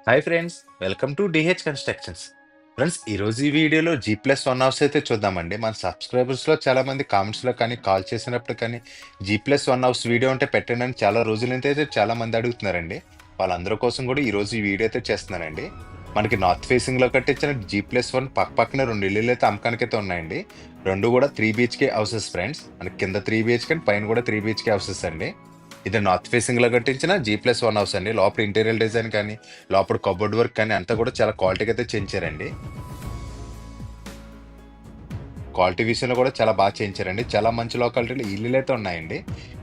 Hi friends, welcome to DH constructions. Friends, ఈరోజు ఈ వీడియోలో G+1 హౌస్ అయితే చూద్దామండి. మన సబ్స్క్రైబర్స్లో చాలా మంది కామెంట్స్లో కానీ కాల్ చేసినప్పుడు కానీ G+1 హౌస్ వీడియో ఉంటే పెట్టండి అని చాలా రోజుల నుంచి అయితే చాలా మంది అడుగుతున్నారండి. వాళ్ళందరి కోసం కూడా ఈరోజు ఈ వీడియో అయితే చేస్తున్నానండి. మనకి నార్త్ ఫేసింగ్లో కట్టించిన G+1 పక్కనే రెండు ఇల్లులు అయితే అమ్మకానికి అయితే ఉన్నాయండి. రెండు కూడా 3 BHK హౌసెస్ ఫ్రెండ్స్. మనకి కింద 3 BHK అండ్ పైన కూడా 3 BHK హౌసెస్ అండి. ఇది నార్త్ ఫేసింగ్ లో కట్టించిన G+1 హౌస్ అండి. లోపల ఇంటీరియర్ డిజైన్ కానీ లోపల కబోర్డ్ వర్క్ కానీ అంతా కూడా చాలా క్వాలిటీగా అయితే చేయించారండి. క్వాలిటీ విషయంలో కూడా చాలా బాగా చేయించారండి. చాలా మంచి లొకాలిటీలో ఇల్లులు అయితే ఉన్నాయండి.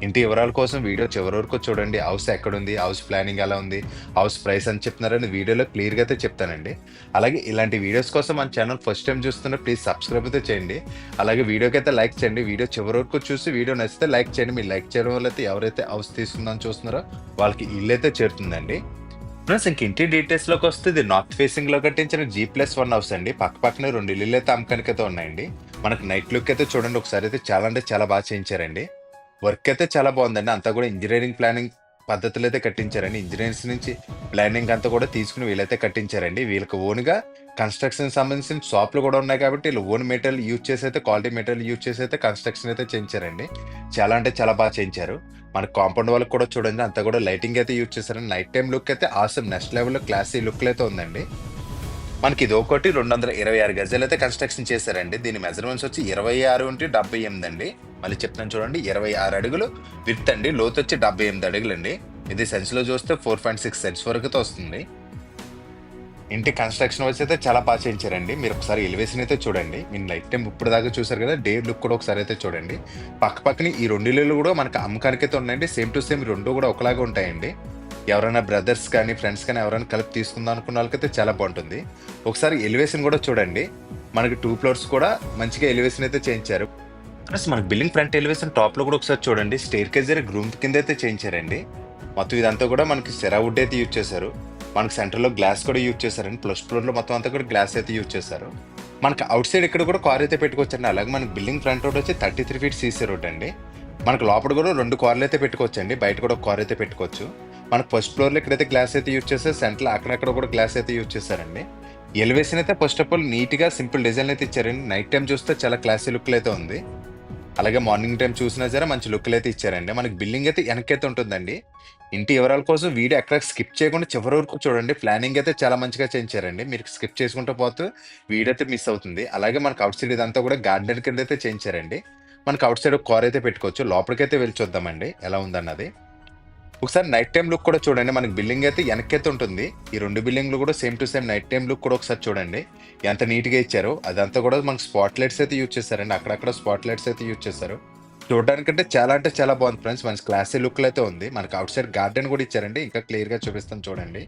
ఇంటి వివరాల కోసం వీడియో చివరి వరకు చూడండి. హౌస్ ఎక్కడుంది, హౌస్ ప్లానింగ్ ఎలా ఉంది, హౌస్ ప్రైస్ అని చెప్తున్నారని వీడియోలో క్లియర్గా అయితే చెప్తానండి. అలాగే ఇలాంటి వీడియోస్ కోసం మన ఛానల్ ఫస్ట్ టైం చూస్తున్నా ప్లీజ్ సబ్స్క్రైబ్ అయితే చేయండి. అలాగే వీడియోకి అయితే లైక్ చేయండి. వీడియో చివరి వరకు చూసి వీడియో నచ్చితే లైక్ చేయండి. మీరు లైక్ చేయడం వల్ల అయితే ఎవరైతే హౌస్ తీసుకుందామని చూస్తున్నారో వాళ్ళకి ఇల్లు అయితే చేరుతుందండి. ఫ్రెండ్స్, ఇంక ఇంటి డీటెయిల్స్ లోకి వస్తే ఇది నార్త్ ఫేసింగ్ లో కట్టించిన G+1 హౌస్ అండి. పక్కనే రెండు ఇల్లులు అయితే అమ్మకానికి అయితే ఉన్నాయండి. మనకు నైట్ లుక్ అయితే చూడండి ఒకసారి అయితే చాలా అంటే చాలా బాగా చేయించారండి. వర్క్ అయితే చాలా బాగుందండి. అంతా కూడా ఇంజనీరింగ్ ప్లానింగ్ పద్ధతులు అయితే కట్టించారండి. ఇంజనీర్స్ నుంచి ప్లానింగ్ అంతా కూడా తీసుకుని వీళ్ళైతే కట్టించారండి. వీళ్ళకి ఓన్గా కన్స్ట్రక్షన్ సంబంధించిన షాప్లు కూడా ఉన్నాయి కాబట్టి వీళ్ళు ఓన్ మెటీరియల్ యూజ్ చేసి అయితే క్వాలిటీ మెటీరియల్ యూజ్ చేసి అయితే కన్స్ట్రక్షన్ అయితే చేయించారండి. చాలా అంటే చాలా బాగా చేయించారు. మన కాంపౌండ్ వాళ్ళకి కూడా చూడండి అంతా కూడా లైటింగ్ అయితే యూజ్ చేశారండి. నైట్ టైం లుక్ అయితే ఆసమ్ నెక్స్ట్ లెవెల్లో క్లాసీ లుక్ అయితే ఉందండి. మనకి ఇది ఒకటి 226 గజాలు అయితే కన్స్ట్రక్షన్ చేశారండి. దీని మెజర్మెంట్స్ వచ్చి 26x78 అండి. మళ్ళీ చెప్తాను చూడండి, 26 అడుగులు విత్ అండి. లోతు వచ్చి 78 అడుగులు అండి. ఇది సెన్స్ లో చూస్తే 4.6 సెన్స్ వరకు అయితే వస్తుంది. ఇంటి కన్స్ట్రక్షన్ వచ్చి అయితే చాలా బాగా చేయించారండి. మీరు ఒకసారి ఎలివేషన్ అయితే చూడండి. మీరు నైట్ టైం ఇప్పుడు దాకా చూసారు కదా, డే లుక్ కూడా ఒకసారి అయితే చూడండి. పక్కనే ఈ రెండు ఇల్లులు కూడా మనకి అమ్మకానికి అయితే ఉన్నాయండి. సేమ్ టు సేమ్ రెండు కూడా ఒకలాగా ఉంటాయండి. ఎవరైనా బ్రదర్స్ కానీ ఫ్రెండ్స్ కానీ ఎవరైనా కలిపి తీసుకుందాం అనుకున్న వాళ్ళకైతే చాలా బాగుంటుంది. ఒకసారి ఎలివేషన్ కూడా చూడండి. మనకి 2 ఫ్లోర్స్ కూడా మంచిగా ఎలివేషన్ అయితే చేయించారు. ప్లస్ మనకి బిల్డింగ్ ఫ్రంట్ ఎలివేషన్ టాప్ లో కూడా ఒకసారి చూడండి. స్టేర్ కేజ్ గ్రూమ్ కింద అయితే చేయించారండి. మొత్తం ఇదంతా కూడా మనకి సెరా వుడ్ అయితే యూజ్ చేశారు. మనకి సెంటర్లో గ్లాస్ కూడా యూజ్ చేశారండి. ప్లస్ ఫ్లోర్లో మొత్తం అంతా కూడా గ్లాస్ అయితే యూజ్ చేశారు. మనకి అవుట్ సైడ్ ఇక్కడ కూడా కార్ అయితే పెట్టుకోవచ్చండి. అలాగే మనకి బిల్డింగ్ ఫ్రంట్ రోడ్ వచ్చి 33 ఫీట్ సీసీ రోడ్ అండి. మనకు లోపల కూడా 2 కార్లు అయితే పెట్టుకోవచ్చండి. బయట కూడా ఒక కార్ అయితే పెట్టుకోవచ్చు. మనకు ఫస్ట్ ఫ్లోర్లో ఇక్కడైతే గ్లాస్ అయితే యూజ్ చేస్తారు. సెంటర్లో అక్కడక్కడ కూడా గ్లాస్ అయితే యూజ్ చేశారండి. ఎలివేషన్ అయితే ఫస్ట్ ఆఫ్ ఆల్ నీట్గా సింపుల్ డిజైన్ అయితే ఇచ్చారండి. నైట్ టైం చూస్తే చాలా క్లాసీ లుక్ అయితే ఉంది. అలాగే మార్నింగ్ టైం చూసినా సరే మంచి లుక్లు అయితే ఇచ్చారండి. మనకి బిల్డింగ్ అయితే వెనకైతే ఉంటుందండి. ఇంటి వివరాల కోసం వీడియో ఎక్కడ స్కిప్ చేయకుండా చివరి వరకు చూడండి. ప్లానింగ్ అయితే చాలా మంచిగా చేయించారండి. మీరు స్కిప్ చేసుకుంటూ పోతూ వీడియో అయితే మిస్ అవుతుంది. అలాగే మనకు అవుట్ సైడ్ ఇదంతా కూడా గార్డెన్ కింద అయితే చేయించారండి. మనకు అవుట్ సైడ్ ఒక కార్ అయితే పెట్టుకోవచ్చు. లోపలికైతే వెళ్ళి చూద్దామండి ఎలా ఉందన్నది. ఒకసారి నైట్ టైం లుక్ కూడా చూడండి. మనకి బిల్డింగ్ అయితే వెనకైతే ఉంటుంది. ఈ రెండు బిల్డింగ్లు కూడా same to same night time look కూడా ఒకసారి చూడండి ఎంత నీట్గా ఇచ్చారో. అదంతా కూడా మనకి స్పాట్ లైట్స్ అయితే యూజ్ చేశారండి. అక్కడక్కడ స్పాట్ లైట్స్ అయితే యూజ్ చేశారు. చూడడానికంటే చాలా అంటే చాలా బాగుంది ఫ్రెండ్స్. మంచి క్లాసీ లుక్ అయితే ఉంది. మనకి అవుట్ సైడ్ గార్డెన్ కూడా ఇచ్చారండి. ఇంకా క్లియర్ గా చూపిస్తాను చూడండి.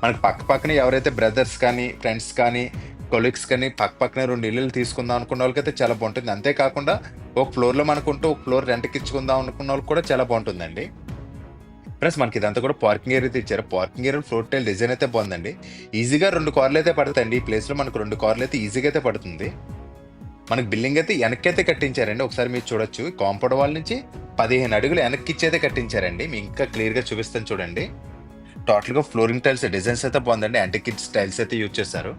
మనకి పక్కనే ఎవరైతే బ్రదర్స్ కానీ ఫ్రెండ్స్ కానీ కొలీగ్స్ కానీ పక్కనే రెండు ఇల్లులు తీసుకుందాం అనుకున్న వాళ్ళకైతే చాలా బాగుంటుంది. అంతేకాకుండా ఒక ఫ్లోర్ లో మనకుంటూ ఒక ఫ్లోర్ రెంట్కి ఇచ్చుకుందాం అనుకున్న వాళ్ళకి కూడా చాలా బాగుంటుందండి. ప్లస్ మనకి ఇదంతా కూడా పార్కింగ్ ఏరియా అయితే ఇచ్చారు. Parking area floor tile design అయితే బాగుందండి. ఈజీగా 2 కార్లు అయితే పడుతాయండి. ఈ ప్లేస్ లో మనకు 2 కార్లు అయితే ఈజీగా అయితే పడుతుంది. మనకి బిల్డింగ్ అయితే వెనక్కైతే కట్టించారండి. ఒకసారి మీరు చూడొచ్చు. కాంపౌండ్ వాల్ నుంచి 15 అడుగులు వెనక్కి ఇచ్చి అయితే కట్టించారండి. మీకు ఇంకా క్లియర్ గా చూపిస్తాను చూడండి. టోటల్ గా ఫ్లోరింగ్ టైల్స్ డిజైన్స్ అయితే బాగుందండి. యాంటిక్ స్టైల్స్ అయితే యూజ్ చేశారు.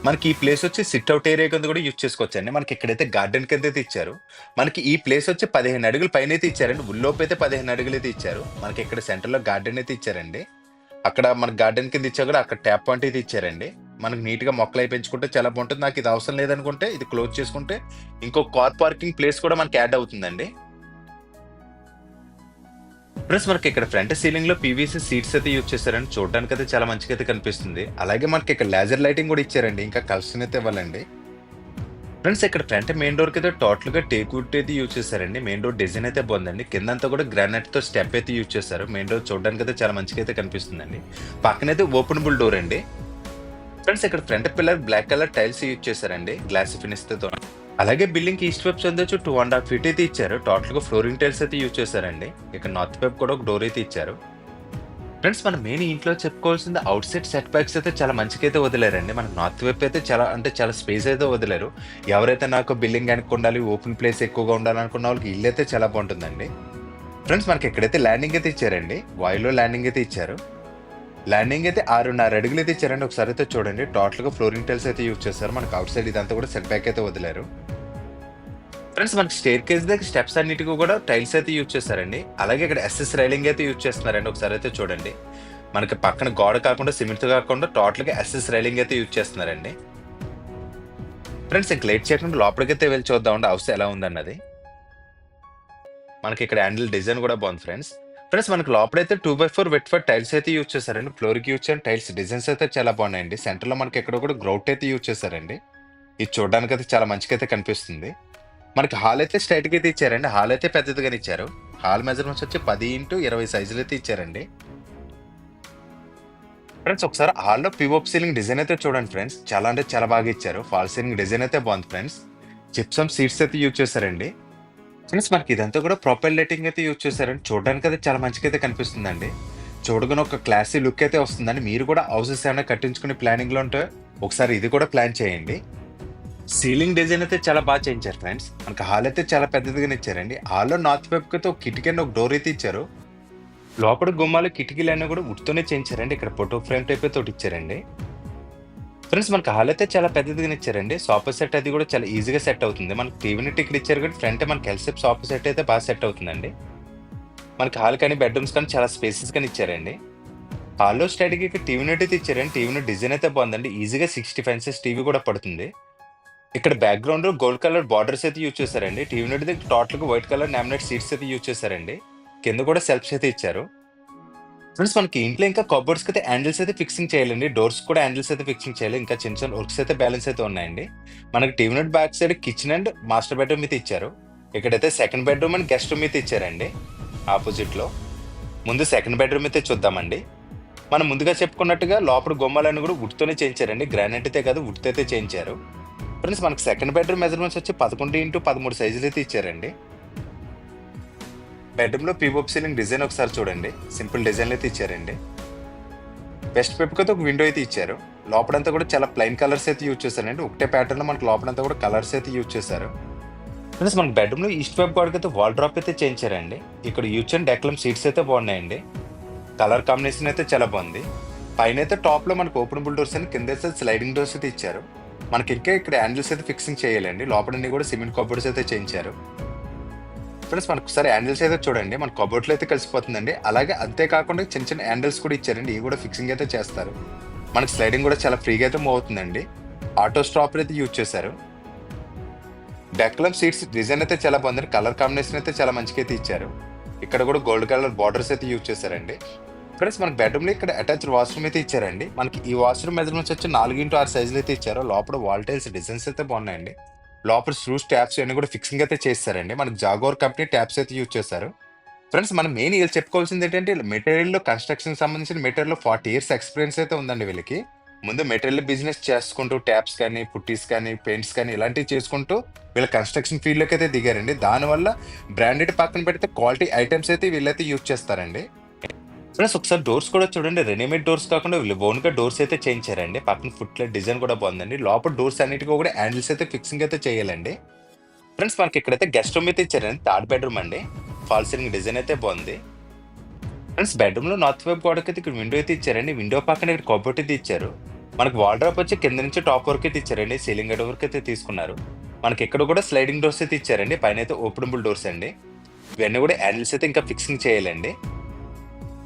మనకి ఈ ప్లేస్ వచ్చి సిట్ అవుట్ ఏరియా కింద కూడా యూజ్ చేసుకోవచ్చండి. మనకి ఇక్కడైతే గార్డెన్ కింద అయితే ఇచ్చారు. మనకి ఈ ప్లేస్ వచ్చి 15 అడుగులు పైన అయితే ఇచ్చారండి. ఉల్లోపు అయితే 15 అడుగులు అయితే ఇచ్చారు. మనకి ఇక్కడ సెంటర్ లో గార్డెన్ అయితే ఇచ్చారండి. అక్కడ మనకి గార్డెన్ కింద ఇచ్చా కూడా అక్కడ ట్యాప్ పాయింట్ అయితే ఇచ్చారండి. మనకి నీట్ గా మొక్కలు అయి పెంచుకుంటే చాలా బాగుంటుంది. నాకు ఇది అవసరం లేదనుకుంటే ఇది క్లోజ్ చేసుకుంటే ఇంకో కార్ పార్కింగ్ ప్లేస్ కూడా మనకి యాడ్ అవుతుందండి. ప్లస్ మనకి ఇక్కడ ఫ్రంట్ సీలింగ్ లో పీవీసీ సీట్స్ అయితే యూజ్ చేశారండి. చూడడానికి అయితే చాలా మంచిగా అయితే కనిపిస్తుంది. అలాగే మనకి ఇక్కడ లేజర్ లైటింగ్ కూడా ఇచ్చారండి. ఇంకా కలెక్షన్ అయితే ఇవ్వాలండి. ఫ్రెండ్స్, ఇక్కడ ఫ్రంట్ మెయిన్ డోర్ కి అయితే టోటల్ గా టేక్ వుడ్ అయితే యూజ్ చేశారండి. మెయిన్ డోర్ డిజైన్ అయితే బాగుందండి. కిందంతా కూడా గ్రానైట్ తో స్టెప్ అయితే యూజ్ చేశారు. మెయిన్ డోర్ చూడడానికి అయితే చాలా మంచిగా అయితే కనిపిస్తుందండి. పక్కనైతే ఓపెనబుల్ డోర్ అండి. ఫ్రెండ్స్, ఇక్కడ front pillar black colour tiles use చేశారండి. గ్లాస్ ఫినిష్ తో. అలాగే బిల్డింగ్ ఈస్ట్ వైపు చెందొచ్చు 2.5 ఫీట్ అయితే ఇచ్చారు. టోటల్ గా ఫ్లోరింగ్ టైల్స్ అయితే యూజ్ చేశారండి. ఇక్కడ నార్త్ వైపు కూడా ఒక డోర్ అయితే ఇచ్చారు. ఫ్రెండ్స్, మన మెయిన్ ఇంట్లో చెప్పుకోవాల్సింది అవుట్ సైడ్ సెట్ బ్యాక్స్ అయితే చాలా మంచిగా అయితే వదిలేరండి. మన నార్త్ వైపు అయితే చాలా అంటే చాలా స్పేస్ అయితే వదిలేరు. ఎవరైతే నాకు బిల్డింగ్ వెనక్కి ఉండాలి, ఓపెన్ ప్లేస్ ఎక్కువగా ఉండాలనుకున్న వాళ్ళకి ఇల్లు అయితే చాలా బాగుంటుందండి. ఫ్రెండ్స్, మనకి ఎక్కడైతే ల్యాండింగ్ అయితే ఇచ్చారండి. వాయులో ల్యాండింగ్ అయితే ఇచ్చారు. ల్యాండింగ్ అయితే 6.5 అడుగులు అయితే ఇచ్చారండి. ఒకసారి అయితే చూడండి. టోటల్‌గా ఫ్లోరింగ్ టైల్స్ అయితే యూజ్ చేశారు. మనకు ఔట్ సైడ్ ఇదంతా కూడా సెట్ బ్యాక్ అయితే వదిలారు. ఫ్రెండ్స్ మనకి స్టెయిర్‌కేస్ దగ్గర స్టెప్స్ అన్నిటికి కూడా టైల్స్ అయితే యూజ్ చేశారండి. అలాగే ఇక్కడ ఎస్ఎస్ రైలింగ్ అయితే యూజ్ చేస్తున్నారండి. ఒకసారి అయితే చూడండి. మనకి పక్కన గోడ కాకుండా సిమెంట్‌తో కాకుండా టోటల్‌గా ఎస్ఎస్ రైలింగ్ అయితే యూజ్ చేస్తున్నారండి. ఫ్రెండ్స్ ఇంక లేట్ చేయకుండా లోపలికైతే వెళ్లి చూద్దామండి హౌస్ ఎలా ఉందన్నది. మనకి ఇక్కడ హ్యాండిల్ డిజైన్ కూడా బాగుంది ఫ్రెండ్స్. ఫ్రెండ్స్ మనకి లోపలైతే 2x4 వెట్ ఫర్ టైల్స్ అయితే యూజ్ చేశారండి. ఫ్లోర్‌కి యూజ్ చేసిన టైల్స్ డిజైన్స్ అయితే చాలా బాగున్నాయండి. సెంటర్‌లో మనకి ఎక్కడ కూడా గ్రౌట్ అయితే యూజ్ చేశారండి. ఇది చూడడానికైతే చాలా మంచిగైతే కనిపిస్తుంది. మనకి హాల్ అయితే స్ట్రెయిట్‌గా అయితే ఇచ్చారండి. హాల్ అయితే పెద్దదిగానే ఇచ్చారు. హాల్ మెజర్‌మెంట్స్ వచ్చి 10x20 సైజులు అయితే ఇచ్చారండి. ఫ్రెండ్స్ ఒకసారి హాల్‌లో పీఓపీ సీలింగ్ డిజైన్ అయితే చూడండి ఫ్రెండ్స్. చాలా అంటే చాలా బాగా ఇచ్చారు. ఫాల్ సీలింగ్ డిజైన్ అయితే బాగుంది ఫ్రెండ్స్. జిప్సమ్ సీట్స్ అయితే యూజ్ చేశారండి. ఫ్రెండ్స్ మనకి ఇదంతా కూడా ప్రొఫైల్ లైటింగ్ అయితే యూజ్ చేశారండి. చూడడానికి అయితే చాలా మంచిగా అయితే కనిపిస్తుందండి. చూడగానే ఒక క్లాసీ లుక్ అయితే వస్తుందండి. మీరు కూడా హౌసెస్ ఏమైనా కట్టించుకునే ప్లానింగ్‌లో ఉంటే ఒకసారి ఇది కూడా ప్లాన్ చేయండి. సీలింగ్ డిజైన్ అయితే చాలా బాగా చేయించారు ఫ్రెండ్స్. మనకి హాల్ అయితే చాలా పెద్దదిగానే ఇచ్చారండి. హాల్‌లో నార్త్ వైపుకి అయితే ఒక కిటికీ అండ్ ఒక డోర్ అయితే ఇచ్చారు. లోపల గుమ్మాలు కిటికీలన్నీ కూడా వుడ్‌తోనే చేయించారండి. ఇక్కడ ఫోటో ఫ్రేమ్ టైప్ అయితే ఒకటి ఇచ్చారండి. ఫ్రెండ్స్ మనకి హాల్ అయితే చాలా పెద్దదిగానే ఇచ్చారండి. సోఫా సెట్ అది కూడా చాలా ఈజీగా సెట్ అవుతుంది. మనకి టీవీ యూనిట్ ఇక్కడ ఇచ్చారు కాబట్టి ఫ్రంట్ మనకి ఎల్ షేప్ సోఫా సెట్ అయితే బాగా సెట్ అవుతుందండి. మనకి హాల్ కానీ బెడ్రూమ్స్ కానీ చాలా స్పేసెస్ గాని ఇచ్చారండి. హాల్‌లో స్టడీకి ఇక్కడ టీవీ యూనిట్ అయితే ఇచ్చారండి. టీవీ యూనిట్ డిజైన్ అయితే బాగుందండి. ఈజీగా 65 ఇంచెస్ టీవీ కూడా పడుతుంది. ఇక్కడ బ్యాక్‌గ్రౌండ్‌లో గోల్డ్ కలర్ బార్డర్స్ అయితే యూజ్ చేశారండి. టీవీ యూనిట్ దగ్గర టోటల్‌గా వైట్ కలర్ లామినేట్ సీట్స్ అయితే యూజ్ చేశారండి. కింద కూడా షెల్ఫ్స్ అయితే ఇచ్చారు. ఫ్రెండ్స్ మనకి ఇంట్లో ఇంకా కబోర్డ్స్‌కి అయితే హ్యాండిల్స్ అయితే ఫిక్సింగ్ చేయాలండి. డోర్స్ కూడా హ్యాండిల్స్ అయితే ఫిక్సింగ్ చేయాలి. ఇంకా చిన్న చిన్న వర్క్స్ అయితే బ్యాలెన్స్ అయితే ఉన్నాయండి. మనకి TV unit back side kitchen and master bedroom అయితే ఇచ్చారు. ఇక్కడైతే second bedroom and guest room అయితే ఇచ్చారండి ఆపోజిట్‌లో. ముందు సెకండ్ బెడ్రూమ్ అయితే చూద్దామండి. మనం ముందుగా చెప్పుకున్నట్టుగా లోపల గుమ్మాలన్నీ కూడా వుడ్‌తోనే చేయించారండి. గ్రానైట్ అయితే కాదు వుడ్‌తో అయితే చేయించారు. ఫ్రెండ్స్ మనకి సెకండ్ బెడ్రూమ్ మెజర్‌మెంట్స్ వచ్చి 11x13 సైజులు అయితే ఇచ్చారండి. బెడ్రూమ్‌లో పీఓపీ సీలింగ్ డిజైన్ ఒకసారి చూడండి. సింపుల్ డిజైన్‌లు అయితే ఇచ్చారండి. వెస్ట్ వైపుకైతే ఒక విండో అయితే ఇచ్చారు. లోపలంతా కూడా చాలా ప్లెయిన్ కలర్స్ అయితే యూజ్ చేశారండి. ఒకటే ప్యాటర్న్‌లో మనకి లోపలంతా కూడా కలర్స్ అయితే యూజ్ చేశారు. ప్లస్ మనకి బెడ్రూమ్‌లో ఈస్ట్ వైపు గోడకైతే వాల్ డ్రాప్ అయితే చేయించారండి. ఇక్కడ యూజ్ చేయని డెక్లమ్ సీట్స్ అయితే బాగున్నాయండి. కలర్ కాంబినేషన్ అయితే చాలా బాగుంది. పైనైతే టాప్‌లో మనకి ఓపెనబుల్ డోర్స్ అని కిందైతే స్లైడింగ్ డోర్స్ అయితే ఇచ్చారు. మనకి ఇంకా ఇక్కడ హ్యాండిల్స్ అయితే ఫిక్సింగ్ చేయాలండి. లోపలన్నీ కూడా సిమెంట్ కబోర్డ్స్ అయితే చేయించారు. ఫ్రెండ్స్ మనకు ఒకసారి హ్యాండిల్స్ అయితే చూడండి. మన కబోర్డ్‌లో అయితే కలిసిపోతుందండి. అలాగే అంతే కాకుండా చిన్న చిన్న హ్యాండిల్స్ కూడా ఇచ్చారండి. ఇవి కూడా ఫిక్సింగ్ అయితే చేస్తారు. మనకి స్లైడింగ్ కూడా చాలా ఫ్రీగా అయితే మూవ్ అవుతుందండి. ఆటో స్టాపర్ అయితే యూజ్ చేశారు. డెక్లమ్ సీట్స్ డిజైన్ అయితే చాలా బాగుందండి. కలర్ కాంబినేషన్ అయితే చాలా మంచిగా అయితే ఇచ్చారు. ఇక్కడ కూడా గోల్డ్ కలర్ బార్డర్స్ అయితే యూజ్ చేశారండి. ఫ్రెండ్స్ మనకి బెడ్రూమ్‌లో ఇక్కడ అటాచ్డ్ వాష్‌రూమ్ అయితే ఇచ్చారండి. మనకి ఈ వాష్‌రూమ్ మెజర్‌మెంట్స్ వచ్చి 4x6 సైజులు అయితే ఇచ్చారు. లోపల వాల్ టైల్స్ డిజైన్స్ అయితే బాగున్నాయండి. లోపల స్క్రూస్ ట్యాప్స్ అన్ని కూడా ఫిక్సింగ్ అయితే చేశారండి. మనకి జాగోర్ కంపెనీ ట్యాప్స్ అయితే యూజ్ చేశారు. ఫ్రెండ్స్ మనం మెయిన్ వీళ్ళు చెప్పుకోవాల్సింది ఏంటంటే మెటీరియల్‌లో కన్‌స్ట్రక్షన్ సంబంధించిన మెటీరియల్‌లో 40 ఇయర్స్ ఎక్స్‌పీరియన్స్ అయితే ఉందండి వీళ్ళకి. ముందు మెటీరియల్ బిజినెస్ చేసుకుంటూ ట్యాప్స్ కానీ, పుట్టీస్ కానీ, పెయింట్స్ కానీ ఇలాంటివి చేసుకుంటూ వీళ్ళ కన్‌స్ట్రక్షన్ ఫీల్డ్‌లోకి అయితే దిగారండి. దానివల్ల బ్రాండెడ్ పక్కన పెడితే క్వాలిటీ ఐటెమ్స్ అయితే వీళ్ళైతే యూజ్ చేస్తారండి. ఫ్రెండ్స్ ఒకసారి డోర్స్ కూడా చూడండి. రెడీమేడ్ డోర్స్ కాకుండా వీళ్ళు ఓన్‌గా డోర్స్ అయితే చేయించారండి. పక్కన ఫుట్‌లెట్ డిజైన్ కూడా బాగుందండి. లోపల డోర్స్ అన్నిటికి కూడా హ్యాండిల్స్ అయితే ఫిక్సింగ్ అయితే చేయాలండి. ఫ్రెండ్స్ మనకి ఇక్కడైతే గెస్ట్ రూమ్ అయితే ఇచ్చారండి. థర్డ్ బెడ్రూమ్ అండి. ఫాల్ సీలింగ్ డిజైన్ అయితే బాగుంది. ఫ్రెండ్స్ బెడ్రూమ్‌లో నార్త్ వైపు గోడకైతే ఇక్కడ విండో అయితే ఇచ్చారండి. విండో పక్కన ఇక్కడ కబోర్డ్ అయితే ఇచ్చారు. మనకి వార్డ్రోబ్ వచ్చి కింద నుంచి టాప్ వరకు అయితే ఇచ్చారండి. సీలింగ్ గేట్ వరకు అయితే తీసుకున్నారు. మనకి ఇక్కడ కూడా స్లైడింగ్ డోర్స్ అయితే ఇచ్చారండి. పైన అయితే ఓపెనబుల్ డోర్స్ అండి. ఇవన్నీ కూడా హ్యాండిల్స్ అయితే ఇంకా ఫిక్సింగ్ చేయాలండి.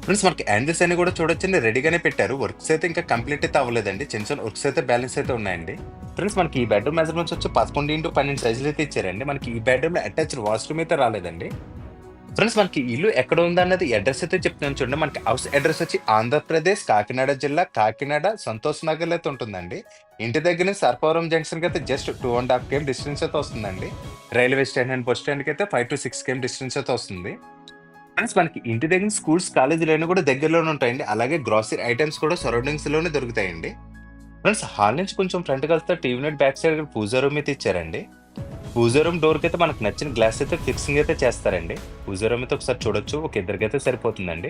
ఫ్రెండ్స్ మనకి హ్యాండిల్స్ అన్ని కూడా చూడొచ్చండి రెడీగానే పెట్టారు. వర్క్స్ అయితే ఇంకా కంప్లీట్ అయితే అవ్వలేదండి. చిన్న చిన్న వర్క్స్ అయితే బ్యాలెన్స్ అయితే ఉన్నాయండి. ఫ్రెండ్స్ మనకి ఈ బెడ్రూమ్ మెజర్మెంట్స్ వచ్చి 11x12 సైజులు అయితే ఇచ్చారండి. మనకి ఈ బెడ్రూమ్‌లో అటాచ్డ్ వాష్‌రూమ్ అయితే రాలేదండి. ఫ్రెండ్స్ మనకి ఇల్లు ఎక్కడ ఉందన్నది అడ్రస్ అయితే చెప్తున్నాను చూడండి. మనకి హౌస్ అడ్రస్ వచ్చి ఆంధ్రప్రదేశ్ కాకినాడ జిల్లా కాకినాడ సంతోష్ నగర్‌లో అయితే ఉంటుందండి. ఇంటి దగ్గర నుంచి సర్పవరం జంక్షన్‌కి అయితే జస్ట్ 2.5 km డిస్టెన్స్ అయితే వస్తుందండి. రైల్వే స్టేషన్ అండ్ బస్ స్టాండ్‌కి అయితే 5 to 6 km డిస్టెన్స్ అయితే వస్తుంది. ఫ్రెండ్స్ మనకి ఇంటి దగ్గర స్కూల్స్, కాలేజీలన్నీ కూడా దగ్గరలోనే ఉంటాయండి. అలాగే గ్రోసరీ ఐటమ్స్ కూడా సరౌండింగ్స్‌లోనే దొరుకుతాయండి. ఫ్రెండ్స్ హాల్ నుంచి కొంచెం ఫ్రంట్‌కి వెళ్తే టీవీ యూనిట్ బ్యాక్ సైడ్ పూజా రూమ్ అయితే ఇచ్చారండి. పూజా రూమ్ డోర్‌కి అయితే మనకు నచ్చిన గ్లాస్ అయితే ఫిక్సింగ్ అయితే చేస్తారండి. పూజా రూమ్ అయితే ఒకసారి చూడొచ్చు. ఒక ఇద్దరికైతే సరిపోతుందండి.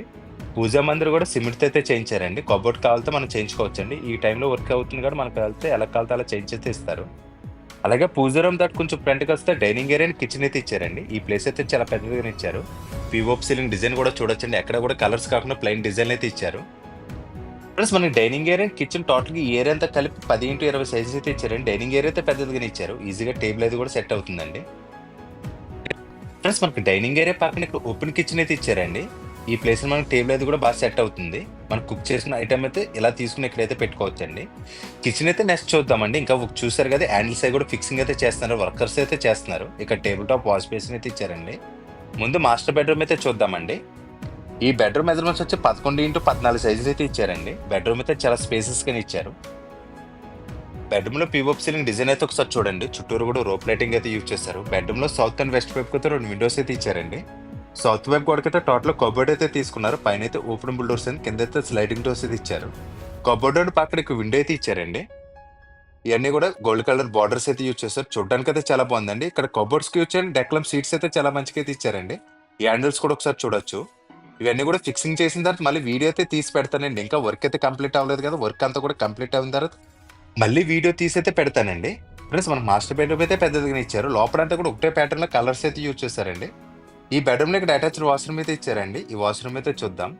పూజా మందిర్ కూడా సిమెంట్‌తో అయితే చేయించారండి. కబోర్డ్ కావాలితే మనం చేయించుకోవచ్చండి. ఈ టైంలో వర్క్ అవుతుంది కాబట్టి మనకు వెళ్తే ఎలా కావాలితే అలా చేయించైతే ఇస్తారు. అలాగే పూజా రూమ్ దాటి కొంచెం ఫ్రంట్‌కి వస్తే డైనింగ్ ఏరియా అండ్ కిచెన్ అయితే ఇచ్చారండి. ఈ ప్లేస్ అయితే చాలా పెద్దదిగానే ఇచ్చారు. పీఓపీ సీలింగ్ డిజైన్ కూడా చూడొచ్చండి. ఎక్కడ కూడా కలర్స్ కాకుండా ప్లెయిన్ డిజైన్‌లు అయితే ఇచ్చారు. ప్లస్ మనకి డైనింగ్ ఏరియా, కిచెన్ టోటల్‌గా ఈ ఏరియా అంతా కలిపి 10x20 సైజెస్ అయితే ఇచ్చారండి. డైనింగ్ ఏరియా అయితే పెద్దదిగానే ఇచ్చారు. ఈజీగా టేబుల్ అది కూడా సెట్ అవుతుందండి. ప్లస్ మనకి డైనింగ్ ఏరియా పక్కన ఇక్కడ ఓపెన్ కిచెన్ అయితే ఇచ్చారండి. ఈ ప్లేస్‌లో మనకి టేబుల్ అది కూడా బాగా సెట్ అవుతుంది. మనం కుక్ చేసిన ఐటెమ్ అయితే ఇలా తీసుకొని ఇక్కడైతే పెట్టుకోవచ్చండి. కిచెన్ అయితే నెక్స్ట్ చూద్దామండి. ఇంకా చూసారు కదా హ్యాండిల్స్ అవి కూడా ఫిక్సింగ్ అయితే చేస్తున్నారు. వర్కర్స్ అయితే చేస్తున్నారు. ఇక్కడ టేబుల్ టాప్ వాష్ బేసిన్ అయితే ఇచ్చారండి. ముందు మాస్టర్ బెడ్రూమ్ అయితే చూద్దామండి. ఈ బెడ్రూమ్ మెజర్మెంట్స్ వచ్చి 11x14 సైజెస్ అయితే ఇచ్చారండి. బెడ్రూమ్ అయితే చాలా స్పేసెస్ గానే ఇచ్చారు. బెడ్రూమ్ లో పీఓపీ సీలింగ్ డిజైన్ అయితే ఒకసారి చూడండి. చుట్టూరు కూడా రోప్ లైటింగ్ అయితే యూజ్ చేశారు. బెడ్రూమ్ లో సౌత్ అండ్ వెస్ట్ వైపు అయితే 2 విండోస్ అయితే ఇచ్చారండి. సౌత్ వైపు గోడకైతే టోటల్ కబోర్డ్ అయితే తీసుకున్నారు. పైన అయితే ఓపెనబుల్ డోర్స్ అండ్ కింద అయితే స్లైడింగ్ డోర్స్ అయితే ఇచ్చారు. కబోర్డ్ డోర్ పక్కన ఒక విండో అయితే ఇచ్చారండి. ఇవన్నీ కూడా గోల్డ్ కలర్ బార్డర్స్ అయితే యూజ్ చేస్తారు. చూడడానికి అయితే చాలా బాగుందండి. ఇక్కడ కబోర్డ్స్ కి వచ్చే డెక్లమ్ సీట్స్ అయితే చాలా మంచిగా అయితే ఇచ్చారండి. ఈ హ్యాండిల్స్ కూడా ఒకసారి చూడొచ్చు. ఇవన్నీ కూడా ఫిక్సింగ్ చేసిన తర్వాత మళ్ళీ వీడియో అయితే తీసి పెడతానండి. ఇంకా వర్క్ అయితే కంప్లీట్ అవ్వలేదు కదా. వర్క్ అంతా కూడా కంప్లీట్ అయిన తర్వాత మళ్ళీ వీడియో తీసి అయితే పెడతానండి. ప్లస్ మనకు మాస్టర్ బెడ్రూమ్ అయితే పెద్దదిగా ఇచ్చారు. లోపలంతా కూడా ఒకటే ప్యాటర్న్ లో కలర్స్ అయితే యూజ్ చేశారండి. ఈ బెడ్రూమ్ లో ఇక్కడ అటాచ్డ్ వాష్రూమ్ అయితే ఇచ్చారండి. ఈ వాష్రూమ్ అయితే చూద్దాం.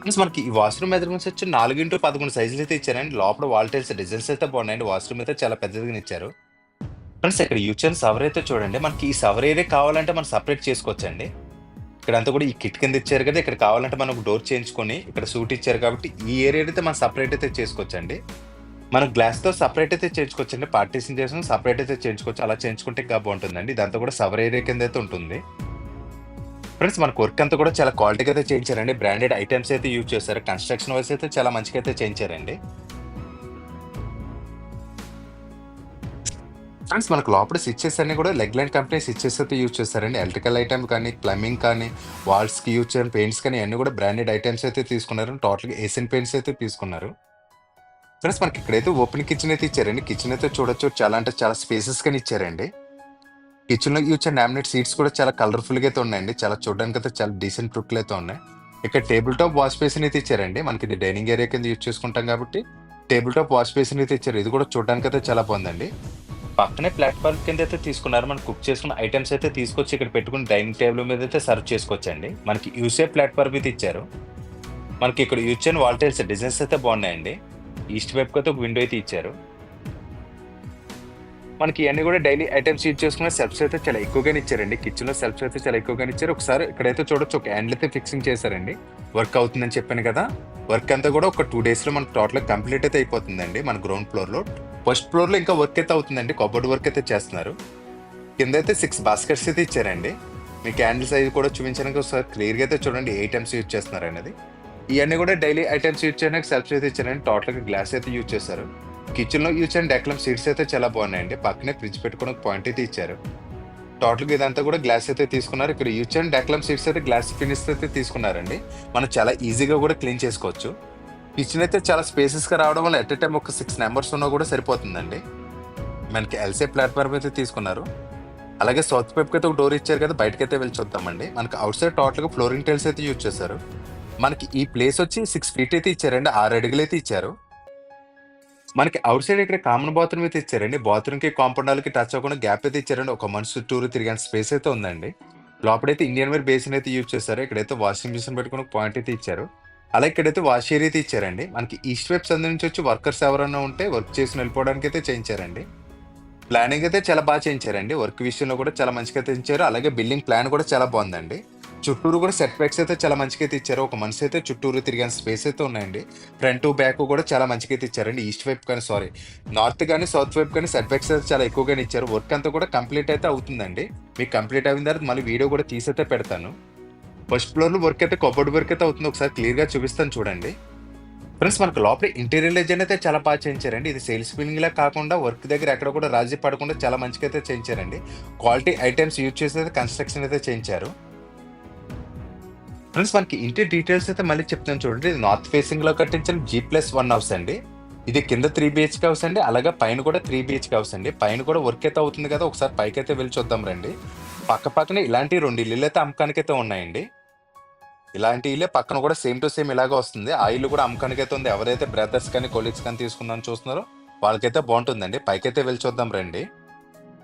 ప్లస్ మనకి ఈ వాష్రూమ్ మెజర్మెంట్స్ వచ్చి 4x11 సైజులు అయితే ఇచ్చారండి. లోపల వాల్ టైల్స్ డిజైన్స్ అయితే బాగున్నాయండి. వాష్రూమ్ అయితే చాలా పెద్దదిగా ఇచ్చారు. ప్లస్ ఇక్కడ యూచన్ సవర్ అయితే చూడండి. మనకి ఈ సవర్ ఏరియా కావాలంటే మనం సపరేట్ చేసుకోవచ్చండి. ఇక్కడంతా కూడా ఈ కిట్ కింద ఇచ్చారు కదా. ఇక్కడ కావాలంటే మనం డోర్ చేయించుకొని ఇక్కడ సూట్ ఇచ్చారు కాబట్టి ఈ ఏరియా అయితే మనం సపరేట్ అయితే చేసుకోవచ్చండి. మనం గ్లాస్ తో సపరేట్ అయితే చేయించుకోవచ్చండి. పార్టీషన్ చేసుకుని సపరేట్ అయితే చేయించుకోవచ్చు. అలా చేయించుకుంటే ఇంకా బాగుంటుందండి. ఇదంతా కూడా సవర్ ఏరియా కింద అయితే ఉంటుంది. ఫ్రెండ్స్ మనకు వర్క్ అంతా కూడా చాలా క్వాలిటీగా అయితే చేయించారండి. బ్రాండెడ్ ఐటమ్స్ అయితే యూజ్ చేశారు. కన్స్ట్రక్షన్ వైస్ అయితే చాలా మంచిగా అయితే చేయించారండి. ఫ్రెండ్స్ మనకు లోపల స్విచ్చెస్ అన్ని కూడా లెగ్ లైన్ కంపెనీ స్విచ్చెస్ అయితే యూజ్ చేస్తారండి. ఎలక్ట్రికల్ ఐటమ్ కానీ ప్లంబింగ్ కానీ వాల్స్ కి యూజ్ చేయని పెయింట్స్ కానీ అన్ని కూడా బ్రాండెడ్ ఐటమ్స్ అయితే తీసుకున్నారు. టోటల్ గా ఏషియన్ పెయింట్స్ అయితే తీసుకున్నారు. ఫ్రెండ్స్ మనకి ఇక్కడైతే ఓపెన్ కిచెన్ అయితే ఇచ్చారండి. కిచెన్ అయితే చూడొచ్చు. చాలా అంటే చాలా స్పేసెస్ కానీ ఇచ్చారండి. కిచెన్ లో యూజ్ చేసిన లామినేట్ సీట్స్ కూడా చాలా కలర్ఫుల్ గా అయితే ఉన్నాయండి. చాలా చూడడానికి అయితే చాలా డీసెంట్ లుక్ అయితే ఉన్నాయి. ఇక్కడ టేబుల్ టాప్ వాష్ బేసిన్ అయితే ఇచ్చారండి. మనకి ఇది డైనింగ్ ఏరియా కింద యూజ్ చేసుకుంటాం కాబట్టి టేబుల్ టాప్ వాష్ బేసిన్ అయితే ఇచ్చారు. ఇది కూడా చూడడానికి అయితే చాలా బాగుందండి. పక్కనే ప్లాట్ఫామ్ కింద అయితే తీసుకున్నారు. మనం కుక్ చేసుకున్న ఐటమ్స్ అయితే తీసుకొచ్చి ఇక్కడ పెట్టుకుని డైనింగ్ టేబుల్ మీద అయితే సర్వ్ చేసుకోవచ్చండి. మనకి యూసే ప్లాట్ఫామ్ అయితే ఇచ్చారు. మనకి ఇక్కడ యూజ్ చేయని వాల్ టైల్స్ డిజైన్స్ అయితే బాగున్నాయండి. ఈస్ట్ వైపుకి అయితే ఒక విండో అయితే ఇచ్చారు. మనకి ఇవన్నీ కూడా డైలీ ఐటమ్స్ యూజ్ చేసుకునే సెల్ఫ్స్ అయితే చాలా ఎక్కువగానే ఇచ్చారండి. కిచెన్ లో సెల్ఫ్స్ అయితే చాలా ఎక్కువగానే ఇచ్చారు. ఒకసారి ఇక్కడైతే చూడొచ్చు. ఒక హ్యాండిల్ అయితే ఫిక్సింగ్ చేశారండి. వర్క్ అవుతుందని చెప్పాను కదా. వర్క్ అంతా కూడా ఒక 2 days లో మనకు టోటల్ కంప్లీట్ అయితే అయిపోతుందండి. మన గ్రౌండ్ ఫ్లోర్ లో. ఫస్ట్ ఫ్లోర్ లో ఇంకా వర్క్ అయితే అవుతుందండి. కబోర్డ్ వర్క్ అయితే చేస్తున్నారు. కింద అయితే 6 బాస్కెట్స్ అయితే ఇచ్చారండి. మీకు హ్యాండిల్ సైజ్ కూడా చూపించడానికి ఒకసారి క్లియర్ గా అయితే చూడండి ఏ ఐటమ్స్ యూజ్ చేస్తున్నారు అనేది. ఇవన్నీ కూడా డైలీ ఐటమ్స్ యూజ్ చేయడానికి సెల్ఫ్స్ అయితే ఇచ్చారండి. టోటల్ గా గ్లాస్ అయితే యూజ్ చేశారు. కిచెన్ లో యూజ్ చేయని డెక్లమ్ సీట్స్ అయితే చాలా బాగున్నాయండి. పక్కనే ఫ్రిడ్జ్ పెట్టుకుని ఒక పాయింట్ అయితే ఇచ్చారు. టోటల్ గా ఇదంతా కూడా గ్లాస్ అయితే తీసుకున్నారు. ఇక్కడ యూజ్ చేయని డెక్లమ్ సీట్స్ అయితే గ్లాస్ ఫినిష్ అయితే తీసుకున్నారండి. మనం చాలా ఈజీగా కూడా క్లీన్ చేసుకోవచ్చు. కిచెన్ అయితే చాలా స్పేసెస్ గా రావడం వల్ల ఎట్ ఎ టైం ఒక 6 members ఉన్నా కూడా సరిపోతుందండి. మనకి ఎల్సీ ప్లాట్ఫామ్ అయితే తీసుకున్నారు. అలాగే సౌత్ వైపు అయితే ఒక డోర్ ఇచ్చారు కదా. బయటకైతే వెళ్ళి చూద్దామండి. మనకి అవుట్ సైడ్ టోటల్ గా ఫ్లోరింగ్ టైల్స్ అయితే యూజ్ చేశారు. మనకి ఈ ప్లేస్ వచ్చి 6 feet అయితే ఇచ్చారండి. 6 అడుగులు అయితే ఇచ్చారు. మనకి అవుట్ సైడ్ ఇక్కడ కామన్ బాత్రూమ్ అయితే ఇచ్చారండి. బాత్రూమ్ కి కాంపౌండ్ కి టచ్ అవ్వకుండా గ్యాప్ అయితే ఇచ్చారండి. ఒక మనిషి చుట్టూరు తిరిగే స్పేస్ అయితే ఉందండి. లోపలైతే ఇండియన్ వేర్ బేసిన్ అయితే యూజ్ చేశారు. ఇక్కడైతే వాషింగ్ మిషన్ పెట్టుకుని ఒక పాయింట్ అయితే ఇచ్చారు. అలాగే ఇక్కడైతే వాష్ ఏరియా అయితే ఇచ్చారండి. మనకి ఈస్ట్ వైపు సందు నుంచి వచ్చి వర్కర్స్ ఎవరైనా ఉంటే వర్క్ చేసి వెళ్ళిపోవడానికి అయితే చేయించారండి. ప్లానింగ్ అయితే చాలా బాగా చేయించారండి. వర్క్ విషయంలో కూడా చాలా మంచిగా అయితే ఇచ్చారు. అలాగే బిల్డింగ్ ప్లాన్ కూడా చాలా బాగుందండి. చుట్టూరు కూడా సెట్ బ్యాక్స్ అయితే చాలా మంచిగా అయితే ఇచ్చారు. ఒక మనిషి అయితే చుట్టూరు తిరిగిన స్పేస్ అయితే ఉన్నాయండి. ఫ్రంట్ బ్యాక్ కూడా చాలా మంచిగా అయితే ఇచ్చారండి. ఈస్ట్ వైపు కానీ నార్త్ కానీ సౌత్ వైపు కానీ సెట్ బ్యాక్స్ అయితే చాలా ఎక్కువగానే ఇచ్చారు. వర్క్ అంతా కూడా కంప్లీట్ అయితే అవుతుందండి. మీకు కంప్లీట్ అయిన తర్వాత మళ్ళీ వీడియో కూడా తీసైతే పెడతాను. ఫస్ట్ ఫ్లోర్ లో వర్క్ అయితే కబోర్డ్ వర్క్ అయితే అవుతుంది. ఒకసారి క్లియర్ గా చూపిస్తాను చూడండి. ఫ్రెండ్స్ మనకు లోపల ఇంటీరియర్ డిజైన్ అయితే చాలా బాగా చేయించారండి. ఇది సేల్స్ ఫీలింగ్ లా కాకుండా వర్క్ దగ్గర ఎక్కడ కూడా రాజీ పడకుండా చాలా మంచిగా అయితే చేయించారండి. క్వాలిటీ ఐటమ్స్ యూజ్ చేసి అయితే కన్స్ట్రక్షన్ అయితే చేయించారు. ఫ్రెండ్స్ మనకి ఇంటి డీటెయిల్స్ అయితే మళ్ళీ చెప్తాను చూడండి. ఇది నార్త్ ఫేసింగ్ లో కట్టించిన G+1 హౌస్ అండి. ఇది కింద 3 BHK హౌస్ అండి. అలాగే పైన కూడా 3 BHK హౌస్ అండి. పైన కూడా వర్క్ అయితే అవుతుంది కదా. ఒకసారి పైకి అయితే వెళ్ళి చూద్దాం రండి. పక్క పక్కనే ఇలాంటి 2 ఇల్లులు అయితే అమ్మకానికి అయితే ఉన్నాయండి. ఇలాంటి ఇల్లే పక్కన కూడా సేమ్ టు సేమ్ ఇలాగే వస్తుంది. ఆ ఇల్లు కూడా అమ్మకానికి అయితే ఉంది. ఎవరైతే బ్రదర్స్ కానీ కొలీగ్స్ కానీ తీసుకుందాం చూస్తున్నారో వాళ్ళకైతే బాగుంటుందండి. పైకైతే వెళ్ళి చూద్దాం రండి.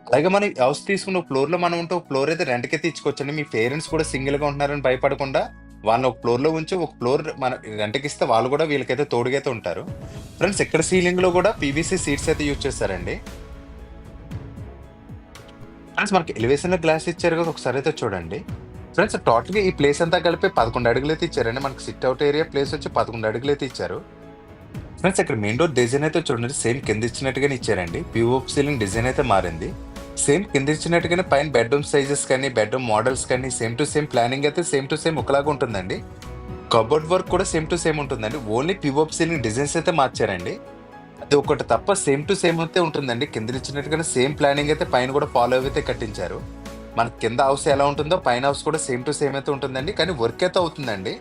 అలాగే మనం హౌస్ తీసుకున్న ఫ్లోర్ లో మనం ఉంటే ఫ్లోర్ అయితే రెంట్కి అయితే ఇచ్చుకోవచ్చండి. మీ పేరెంట్స్ కూడా సింగిల్ గా ఉంటున్నారని భయపడకుండా వాళ్ళని ఒక ఫ్లోర్‌లో ఉంచి, ఒక ఫ్లోర్ మన రెంట్‌కిస్తే వాళ్ళు కూడా వీళ్ళకైతే తోడుగైతే ఉంటారు. ఫ్రెండ్స్ ఇక్కడ సీలింగ్‌లో కూడా పీవీసీ సీట్స్ అయితే యూజ్ చేశారండి. ఫ్రెండ్స్ మనకి ఎలివేషన్‌లో గ్లాస్ ఇచ్చారు కదా! ఒకసారి అయితే చూడండి. ఫ్రెండ్స్ టోటల్‌గా ఈ ప్లేస్ అంతా కలిపి 11 అడుగులైతే ఇచ్చారండి. మనకి సిట్ అవుట్ ఏరియా ప్లేస్ వచ్చి 11 అడుగులైతే ఇచ్చారు. ఫ్రెండ్స్ ఇక్కడ మెయిన్ డోర్ డిజైన్ అయితే చూడండి సేమ్ కింద ఇచ్చినట్టుగానే ఇచ్చారండి. పీఓపీ సీలింగ్ డిజైన్ అయితే మారింది. సేమ్ కింద ఇచ్చినట్టుగానే పైన బెడ్‌రూమ్ సైజెస్ కానీ, బెడ్‌రూమ్ మోడల్స్ కానీ సేమ్ టు సేమ్ ప్లానింగ్ అయితే సేమ్ టు సేమ్ ఒకలాగా ఉంటుందండి. కబోర్డ్ వర్క్ కూడా సేమ్ టు సేమ్ ఉంటుందండి. ఓన్లీ పీఓపీ సీలింగ్ డిజైన్స్ అయితే మార్చారండి. అది ఒకటి తప్ప సేమ్ టు సేమ్ అయితే ఉంటుందండి. కింద ఇచ్చినట్టుగానే సేమ్ ప్లానింగ్ అయితే పైన కూడా ఫాలో అయితే కట్టించారు. మనకి కింద హౌస్ ఎలా ఉంటుందో పైన హౌస్ కూడా సేమ్ టు సేమ్ అయితే ఉంటుందండి. కానీ వర్క్ అయితే అవుతుందండి.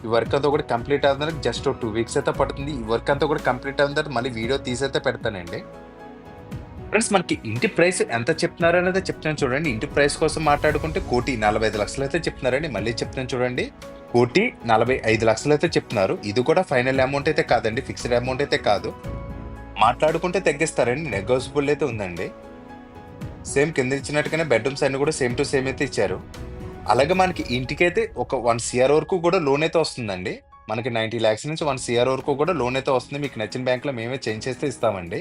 ఈ వర్క్ అంతా కూడా కంప్లీట్ అవుతుందంటే జస్ట్ 2 వీక్స్ అయితే పడుతుంది. ఈ వర్క్ అంతా కూడా కంప్లీట్ అయిన తర్వాత మళ్ళీ వీడియో తీసైతే పెడతానండి. ఫ్రెండ్స్ మనకి ఇంటి ప్రైస్ ఎంత చెప్తున్నారు అనేది చెప్తాను చూడండి. ఇంటి ప్రైస్ కోసం మాట్లాడుకుంటే 1,45,00,000 అయితే చెప్తున్నారండి. మళ్ళీ చెప్తాను చూడండి. 1,45,00,000 అయితే చెప్తున్నారు. ఇది కూడా ఫైనల్ అమౌంట్ అయితే కాదండి. ఫిక్స్డ్ అమౌంట్ అయితే కాదు. మాట్లాడుకుంటే తగ్గిస్తారండి. నెగోషియబుల్ అయితే ఉందండి. సేమ్ కింద ఇచ్చినట్టుగానే బెడ్రూమ్స్ అన్ని కూడా సేమ్ టు సేమ్ అయితే ఇచ్చారు. అలాగే మనకి ఇంటికైతే ఒక 1 సీఆర్ వరకు కూడా లోన్ అయితే వస్తుందండి. మనకి 90,00,000 నుంచి 1 సీఆర్ వరకు కూడా లోన్ అయితే వస్తుంది. మీకు నచ్చిన బ్యాంక్‌లో మేమే చేంజ్ చేస్తే ఇస్తామండి.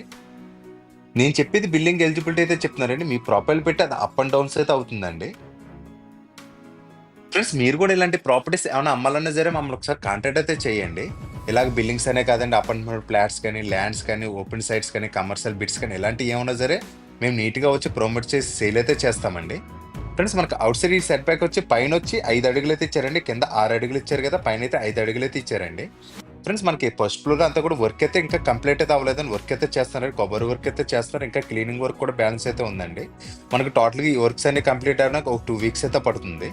నేను చెప్పేది బిల్లింగ్ ఎలిజిబిలిటీ అయితే చెప్తున్నారండి. మీ ప్రొఫైల్ పెట్టి అది అప్ అండ్ డౌన్స్ అయితే అవుతుందండి. ఫ్రెండ్స్ మీరు కూడా ఇలాంటి ప్రాపర్టీస్ ఏమైనా అమ్మాలన్నా సరే మమ్మల్ని ఒకసారి కాంటాక్ట్ అయితే చేయండి. ఇలాగ బిల్డింగ్స్ అనే కాదండి అపార్ట్మెంట్ ఫ్లాట్స్ కానీ, ల్యాండ్స్ కానీ, ఓపెన్ సైట్స్ కానీ, కమర్షియల్ బిట్స్ కానీ ఇలాంటివి ఏమన్నా సరే మేము నీట్‌గా వచ్చి ప్రమోట్ చేసి సేల్ అయితే చేస్తామండి. ఫ్రెండ్స్ మనకు ఔట్ సైడ్ ఈ సెట్ బ్యాక్ వచ్చి పైనొచ్చి 5 అడుగులైతే ఇచ్చారండి. కింద 6 అడుగులు ఇచ్చారు కదా! పైనైతే 5 అడుగులైతే ఇచ్చారండి. ఫ్రెండ్స్ మనకి ఫస్ట్ ఫ్లోర్ అంతా కూడా వర్క్ అయితే ఇంకా కంప్లీట్ అయితే అవ్వలేదండి. వర్క్ అయితే చేస్తున్నారు. కొబ్బరి వర్క్ అయితే చేస్తున్నారు. ఇంకా క్లీనింగ్ వర్క్ కూడా బ్యాలెన్స్ అయితే ఉందండి. మనకు టోటల్‌గా ఈ వర్క్స్ అన్ని కంప్లీట్ అవ్వడానికి ఒక 2 వీక్స్ అయితే పడుతుంది.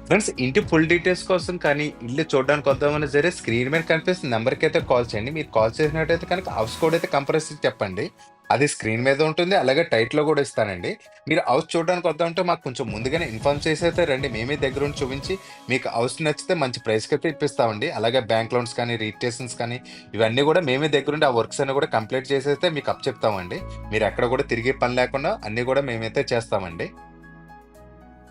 ఫ్రెండ్స్ ఇంటి ఫుల్ డీటెయిల్స్ కోసం కానీ, ఇల్లు చూడడానికి వద్దామన్నా సరే స్క్రీన్ మీద కనిపిస్తున్న నెంబర్‌కి అయితే కాల్ చేయండి. మీరు కాల్ చేసినట్టయితే కనుక హౌస్ కోడ్ అయితే కంపల్సరీ చెప్పండి. అది స్క్రీన్ మీద ఉంటుంది. అలాగే టైటిల్‌లో కూడా ఇస్తానండి. మీరు హౌస్ చూడడానికి వద్దామంటే మాకు కొంచెం ముందుగానే ఇన్ఫార్మ్ చేసి అయితే రండి. మేమే దగ్గరుండి చూపించి మీకు హౌస్ నచ్చితే మంచి ప్రైస్‌కి అయితే ఇప్పిస్తామండి. అలాగే బ్యాంక్ లోన్స్ కానీ, రిజిస్ట్రేషన్స్ కానీ ఇవన్నీ కూడా మేమే దగ్గరుండి ఆ వర్క్స్ అన్ని కూడా కంప్లీట్ చేసైతే మీకు అప్పచెప్తామండి. మీరు ఎక్కడ కూడా తిరిగే పని లేకుండా అన్నీ కూడా మేమైతే చేస్తామండి.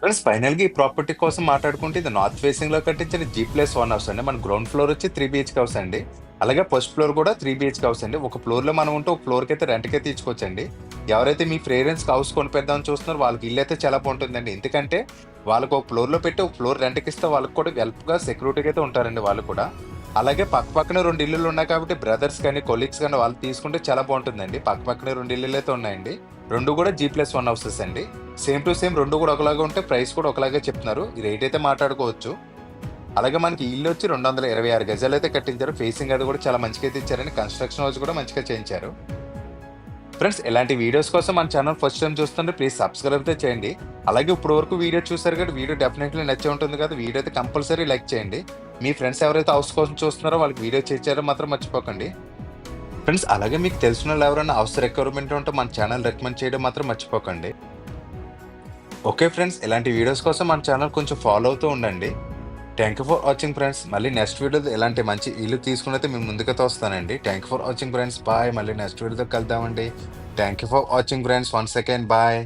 ఫ్రెండ్స్ ఫైనల్‌గా ఈ ప్రాపర్టీ కోసం మాట్లాడుకుంటే ఇది నార్త్ ఫేసింగ్‌లో కట్టించిన G+1 హౌస్ అండి. మన గ్రౌండ్ ఫ్లోర్ వచ్చి 3 బీహెచ్‌కే హౌస్ అండి. అలాగే ఫస్ట్ ఫ్లోర్ కూడా 3 బీహెచ్‌కే హౌస్ అండి. ఒక ఫ్లోర్‌లో మనం ఉంటే ఒక ఫ్లోర్‌కైతే రెంట్‌కైతే ఇచ్చుకోవచ్చండి. ఎవరైతే మీ పేరెంట్స్‌కి హౌస్ కొనిపెద్దామని చూస్తున్నారో వాళ్ళకి ఇల్లైతే చాలా బాగుంటుందండి. ఎందుకంటే వాళ్ళకి ఒక ఫ్లోర్‌లో పెట్టి ఒక ఫ్లోర్ రెంట్‌కి ఇస్తే వాళ్ళకి కూడా హెల్ప్‌గా సెక్యూరిటీగా అయితే ఉంటారండి వాళ్ళు కూడా. అలాగే పక్కపక్కనే 2 ఇల్లులు ఉన్నాయి కాబట్టి బ్రదర్స్ కానీ, కొలీగ్స్ కానీ వాళ్ళు తీసుకుంటే చాలా బాగుంటుందండి. పక్కపక్కనే 2 ఇల్లులు అయితే ఉన్నాయండి. 2 కూడా G+1 హౌసెస్ అండి. సేమ్ టు సేమ్ 2 కూడా ఒకలాగా ఉంటే ప్రైస్ కూడా ఒకలాగే చెప్తున్నారు. ఈ రేట్ అయితే మాట్లాడుకోవచ్చు. అలాగే మనకి ఇల్లు వచ్చి 226 గజాలు అయితే కట్టించారు. ఫేసింగ్ అది కూడా చాలా మంచిగా అయితే ఇచ్చారండి. కన్స్ట్రక్షన్ హౌస్ కూడా మంచిగా చేయించారు. ఫ్రెండ్స్ ఇలాంటి వీడియోస్ కోసం మన ఛానల్ ఫస్ట్ టైం చూస్తుంటే ప్లీజ్ సబ్స్క్రైబ్ అయితే చేయండి. అలాగే ఇప్పుడు వరకు వీడియో చూసారు కదా వీడియో డెఫినెట్లీ నచ్చే ఉంటుంది కదా వీడియో అయితే కంపల్సరీ లైక్ చేయండి. మీ ఫ్రెండ్స్ ఎవరైతే హౌస్ కోసం చూస్తున్నారో వాళ్ళకి వీడియో చేయించారో మాత్రం మర్చిపోకండి. ఫ్రెండ్స్ అలాగే మీకు తెలిసిన వాళ్ళు ఎవరైనా హౌస్ రిక్వైర్మెంట్ ఉంటే మన ఛానల్ రికమెండ్ చేయడం మాత్రం మర్చిపోకండి. ఓకే ఫ్రెండ్స్ ఇలాంటి వీడియోస్ కోసం మన ఛానల్ కొంచెం ఫాలో అవుతూ ఉండండి. Thank you for watching friends. మళ్ళీ నెక్స్ట్ వీడియోలో ఇలాంటి మంచి ఇల్లు తీసుకుని అయితే మేము ముందుకైతే వస్తానండి. Thank you for watching friends. Bye. మళ్ళీ నెక్స్ట్ వీడియోతో కలుద్దామండి. Thank you for watching friends. 1 second. Bye.